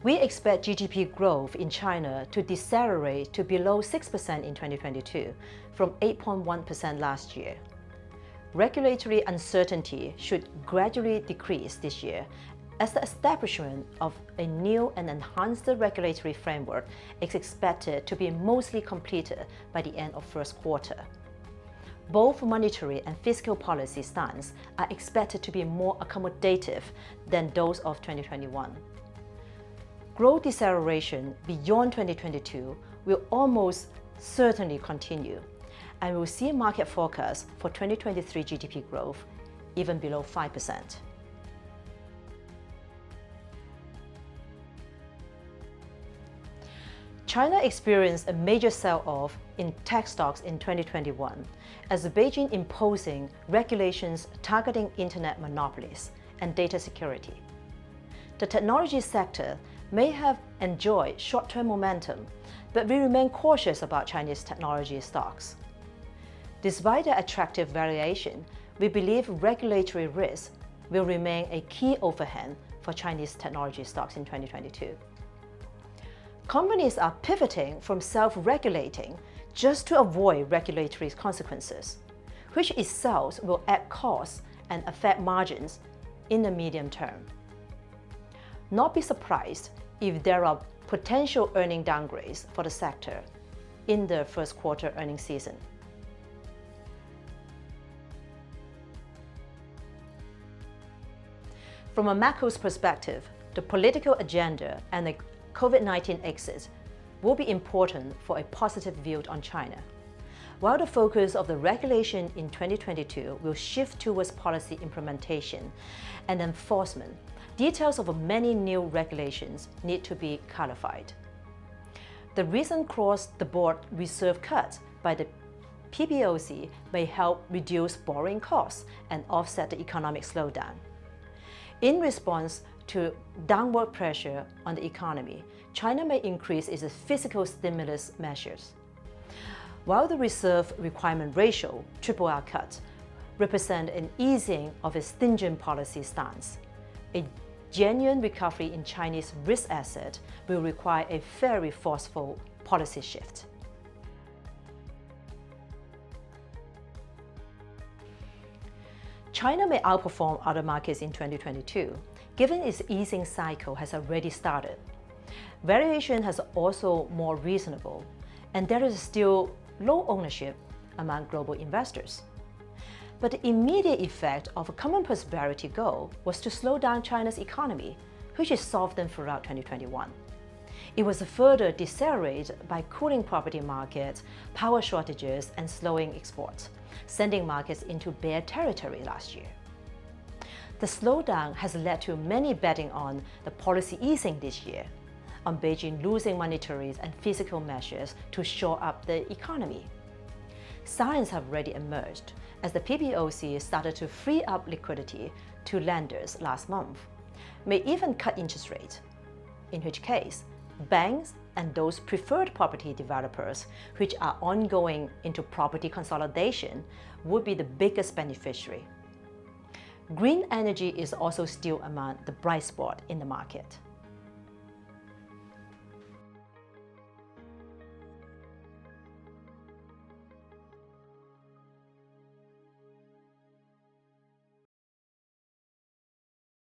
We expect GDP growth in China to decelerate to below 6% in 2022 from 8.1% last year. Regulatory uncertainty should gradually decrease this year as the establishment of a new and enhanced regulatory framework is expected to be mostly completed by the end of first quarter. Both monetary and fiscal policy stance are expected to be more accommodative than those of 2021. Growth deceleration beyond 2022 will almost certainly continue, and we will see market forecasts for 2023 GDP growth even below 5%. China experienced a major sell-off in tech stocks in 2021 as Beijing imposing regulations targeting internet monopolies and data security. The technology sector may have enjoyed short-term momentum, but we remain cautious about Chinese technology stocks. Despite the attractive valuation, we believe regulatory risk will remain a key overhang for Chinese technology stocks in 2022. Companies are pivoting from self-regulating just to avoid regulatory consequences, which itself will add costs and affect margins in the medium term. Not be surprised if there are potential earning downgrades for the sector in the first quarter earnings season. From a macro's perspective, the political agenda and the COVID-19 exit will be important for a positive view on China. While the focus of the regulation in 2022 will shift towards policy implementation and enforcement, details of many new regulations need to be clarified. The recent cross-the-board reserve cuts by the PBOC may help reduce borrowing costs and offset the economic slowdown. In response to downward pressure on the economy, China may increase its fiscal stimulus measures. While the reserve requirement ratio (RRR) cut represent an easing of its stringent policy stance, a genuine recovery in Chinese risk asset will require a very forceful policy shift. China may outperform other markets in 2022, given its easing cycle has already started. Valuation has also more reasonable, and there is still low ownership among global investors. But the immediate effect of a common prosperity goal was to slow down China's economy, which is softened throughout 2021. It was further decelerated by cooling property markets, power shortages, and slowing exports, sending markets into bear territory last year. The slowdown has led to many betting on the policy easing this year, on Beijing losing monetary and fiscal measures to shore up the economy. Signs have already emerged as the PBOC started to free up liquidity to lenders last month, may even cut interest rates, in which case banks and those preferred property developers which are ongoing into property consolidation would be the biggest beneficiary. Green energy is also still among the bright spot in the market.